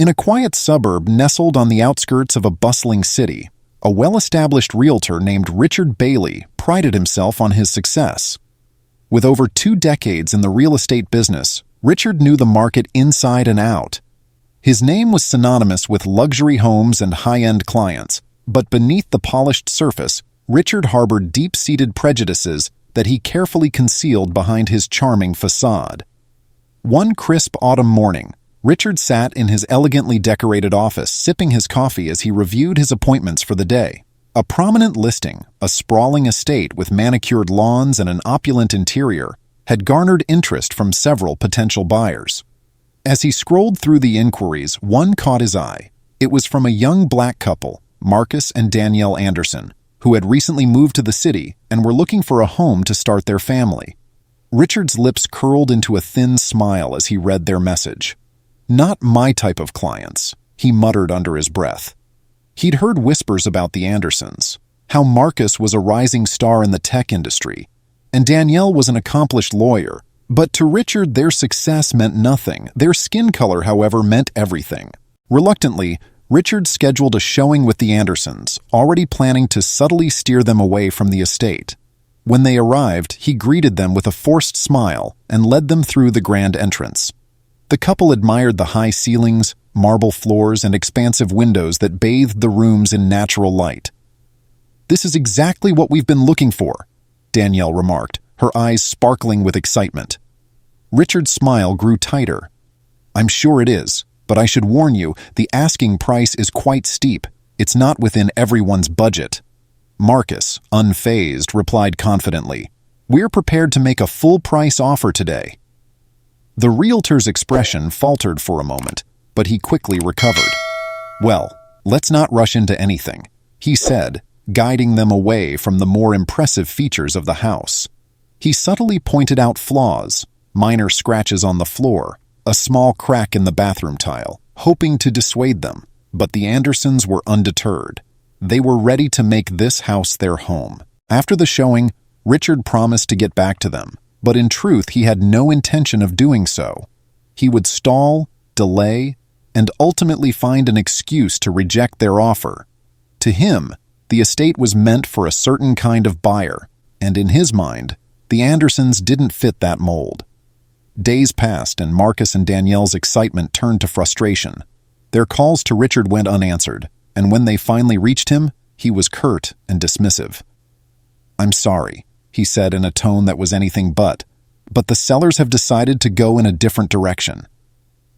In a quiet suburb nestled on the outskirts of a bustling city, a well-established realtor named Richard Bailey prided himself on his success. With over 2 decades in the real estate business, Richard knew the market inside and out. His name was synonymous with luxury homes and high-end clients, but beneath the polished surface, Richard harbored deep-seated prejudices that he carefully concealed behind his charming facade. One crisp autumn morning, Richard sat in his elegantly decorated office sipping his coffee as he reviewed his appointments for the day. A prominent listing, a sprawling estate with manicured lawns and an opulent interior, had garnered interest from several potential buyers. As he scrolled through the inquiries, one caught his eye. It was from a young black couple, Marcus and Danielle Anderson, who had recently moved to the city and were looking for a home to start their family. Richard's lips curled into a thin smile as he read their message. "Not my type of clients," he muttered under his breath. He'd heard whispers about the Andersons, how Marcus was a rising star in the tech industry, and Danielle was an accomplished lawyer. But to Richard, their success meant nothing. Their skin color, however, meant everything. Reluctantly, Richard scheduled a showing with the Andersons, already planning to subtly steer them away from the estate. When they arrived, he greeted them with a forced smile and led them through the grand entrance. The couple admired the high ceilings, marble floors, and expansive windows that bathed the rooms in natural light. "This is exactly what we've been looking for," Danielle remarked, her eyes sparkling with excitement. Richard's smile grew tighter. "I'm sure it is, but I should warn you, the asking price is quite steep. It's not within everyone's budget." Marcus, unfazed, replied confidently, "We're prepared to make a full-price offer today." The realtor's expression faltered for a moment, but he quickly recovered. "Well, let's not rush into anything," he said, guiding them away from the more impressive features of the house. He subtly pointed out flaws, minor scratches on the floor, a small crack in the bathroom tile, hoping to dissuade them, but the Andersons were undeterred. They were ready to make this house their home. After the showing, Richard promised to get back to them, but in truth he had no intention of doing so. He would stall, delay, and ultimately find an excuse to reject their offer. To him, the estate was meant for a certain kind of buyer, and in his mind, the Andersons didn't fit that mold. Days passed, and Marcus and Danielle's excitement turned to frustration. Their calls to Richard went unanswered, and when they finally reached him, he was curt and dismissive. "I'm sorry," he said in a tone that was anything but the sellers have decided to go in a different direction.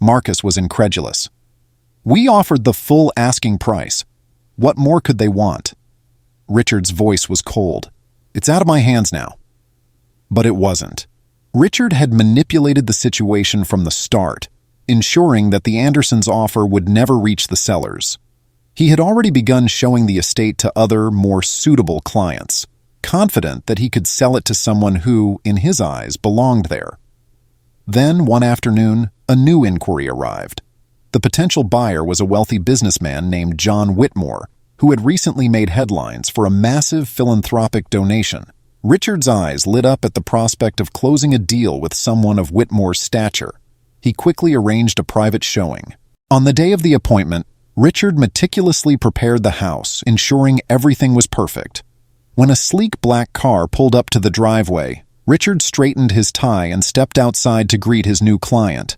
Marcus was incredulous. "We offered the full asking price. What more could they want?" Richard's voice was cold. "It's out of my hands now." But it wasn't. Richard had manipulated the situation from the start, ensuring that the Andersons' offer would never reach the sellers. He had already begun showing the estate to other, more suitable clients, confident that he could sell it to someone who, in his eyes, belonged there. Then, one afternoon, a new inquiry arrived. The potential buyer was a wealthy businessman named John Whitmore, who had recently made headlines for a massive philanthropic donation. Richard's eyes lit up at the prospect of closing a deal with someone of Whitmore's stature. He quickly arranged a private showing. On the day of the appointment, Richard meticulously prepared the house, ensuring everything was perfect. When a sleek black car pulled up to the driveway, Richard straightened his tie and stepped outside to greet his new client.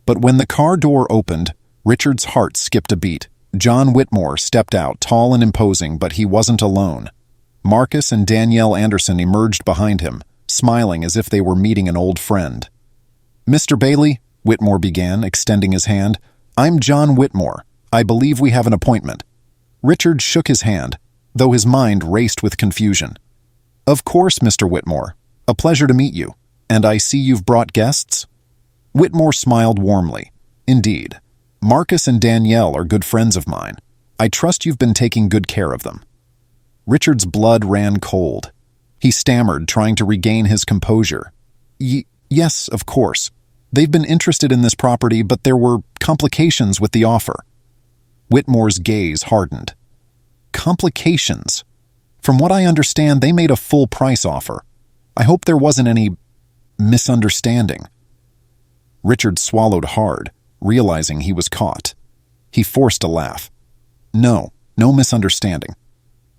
But when the car door opened, Richard's heart skipped a beat. John Whitmore stepped out, tall and imposing, but he wasn't alone. Marcus and Danielle Anderson emerged behind him, smiling as if they were meeting an old friend. "Mr. Bailey," Whitmore began, extending his hand, "I'm John Whitmore. I believe we have an appointment." Richard shook his hand, though his mind raced with confusion. "Of course, Mr. Whitmore. A pleasure to meet you. And I see you've brought guests?" Whitmore smiled warmly. "Indeed. Marcus and Danielle are good friends of mine. I trust you've been taking good care of them." Richard's blood ran cold. He stammered, trying to regain his composure. Yes, of course. They've been interested in this property, but there were complications with the offer." Whitmore's gaze hardened. "Complications? From what I understand, they made a full-price offer. I hope there wasn't any misunderstanding." Richard swallowed hard, realizing he was caught. He forced a laugh. No misunderstanding.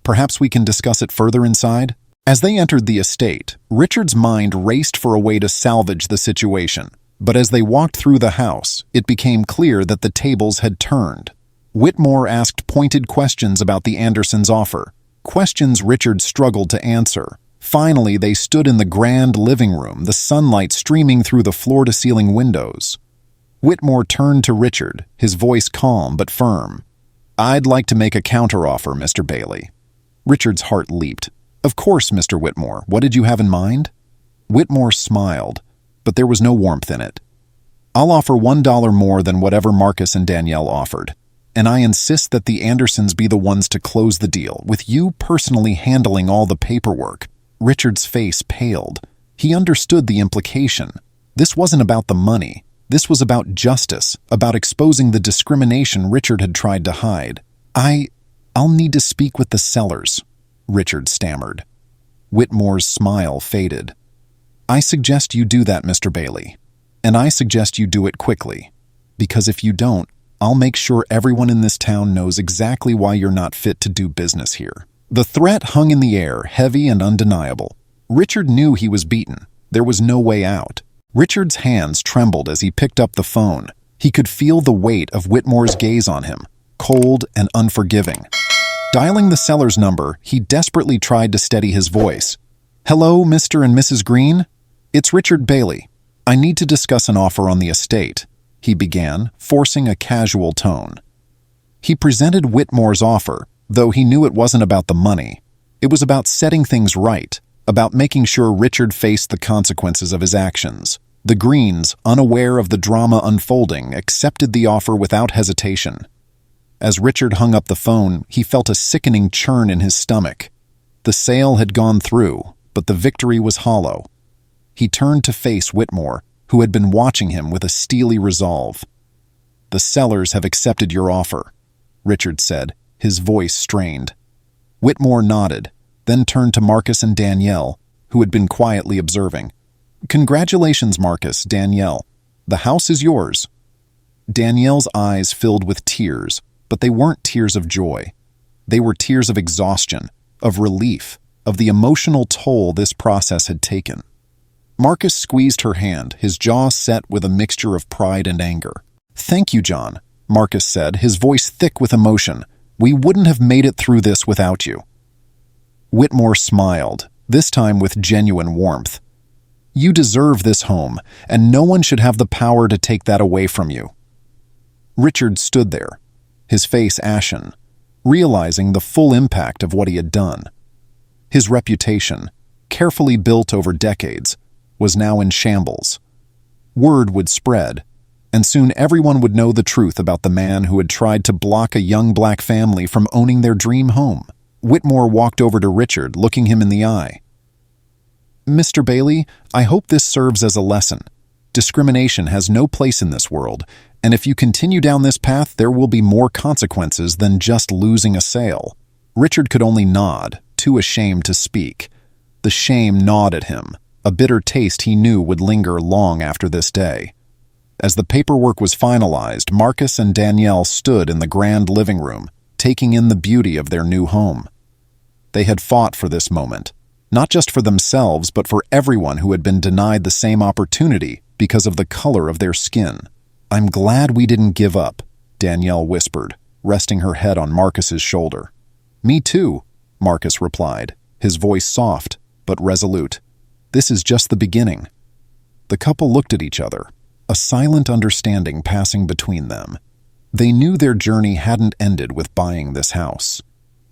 Perhaps we can discuss it further inside? As they entered the estate, Richard's mind raced for a way to salvage the situation. But as they walked through the house, it became clear that the tables had turned. Whitmore asked pointed questions about the Andersons' offer, questions Richard struggled to answer. Finally, they stood in the grand living room, the sunlight streaming through the floor-to-ceiling windows. Whitmore turned to Richard, his voice calm but firm. "I'd like to make a counteroffer, Mr. Bailey." Richard's heart leaped. "Of course, Mr. Whitmore. What did you have in mind?" Whitmore smiled, but there was no warmth in it. "I'll offer $1 more than whatever Marcus and Danielle offered, and I insist that the Andersons be the ones to close the deal, with you personally handling all the paperwork." Richard's face paled. He understood the implication. This wasn't about the money. This was about justice, about exposing the discrimination Richard had tried to hide. I'll need to speak with the sellers," Richard stammered. Whitmore's smile faded. "I suggest you do that, Mr. Bailey. And I suggest you do it quickly. Because if you don't, I'll make sure everyone in this town knows exactly why you're not fit to do business here." The threat hung in the air, heavy and undeniable. Richard knew he was beaten. There was no way out. Richard's hands trembled as he picked up the phone. He could feel the weight of Whitmore's gaze on him, cold and unforgiving. Dialing the seller's number, he desperately tried to steady his voice. "Hello, Mr. and Mrs. Green? It's Richard Bailey. I need to discuss an offer on the estate," he began, forcing a casual tone. He presented Whitmore's offer, though he knew it wasn't about the money. It was about setting things right, about making sure Richard faced the consequences of his actions. The Greens, unaware of the drama unfolding, accepted the offer without hesitation. As Richard hung up the phone, he felt a sickening churn in his stomach. The sale had gone through, but the victory was hollow. He turned to face Whitmore, who had been watching him with a steely resolve. "The sellers have accepted your offer," Richard said, his voice strained. Whitmore nodded, then turned to Marcus and Danielle, who had been quietly observing. "Congratulations, Marcus, Danielle. The house is yours." Danielle's eyes filled with tears, but they weren't tears of joy. They were tears of exhaustion, of relief, of the emotional toll this process had taken. Marcus squeezed her hand, his jaw set with a mixture of pride and anger. "Thank you, John," Marcus said, his voice thick with emotion. "We wouldn't have made it through this without you." Whitmore smiled, this time with genuine warmth. "You deserve this home, and no one should have the power to take that away from you." Richard stood there, his face ashen, realizing the full impact of what he had done. His reputation, carefully built over decades, was now in shambles. Word would spread, and soon everyone would know the truth about the man who had tried to block a young black family from owning their dream home. Whitmore walked over to Richard, looking him in the eye. "Mr. Bailey, I hope this serves as a lesson. Discrimination has no place in this world, and if you continue down this path, there will be more consequences than just losing a sale." Richard could only nod, too ashamed to speak. The shame gnawed at him, a bitter taste he knew would linger long after this day. As the paperwork was finalized, Marcus and Danielle stood in the grand living room, taking in the beauty of their new home. They had fought for this moment, not just for themselves, but for everyone who had been denied the same opportunity because of the color of their skin. "I'm glad we didn't give up," Danielle whispered, resting her head on Marcus's shoulder. "Me too," Marcus replied, his voice soft but resolute. "This is just the beginning." The couple looked at each other, a silent understanding passing between them. They knew their journey hadn't ended with buying this house.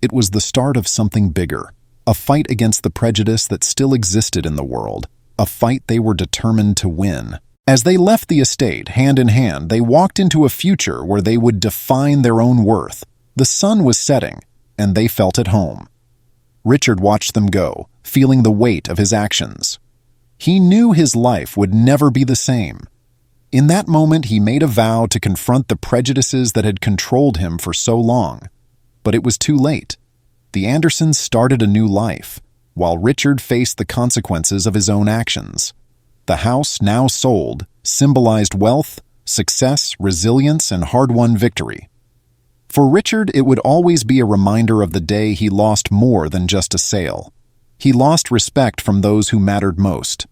It was the start of something bigger, a fight against the prejudice that still existed in the world, a fight they were determined to win. As they left the estate, hand in hand, they walked into a future where they would define their own worth. The sun was setting, and they felt at home. Richard watched them go, feeling the weight of his actions. He knew his life would never be the same. In that moment, he made a vow to confront the prejudices that had controlled him for so long. But it was too late. The Andersons started a new life, while Richard faced the consequences of his own actions. The house, now sold, symbolized wealth, success, resilience, and hard-won victory. For Richard, it would always be a reminder of the day he lost more than just a sale. He lost respect from those who mattered most.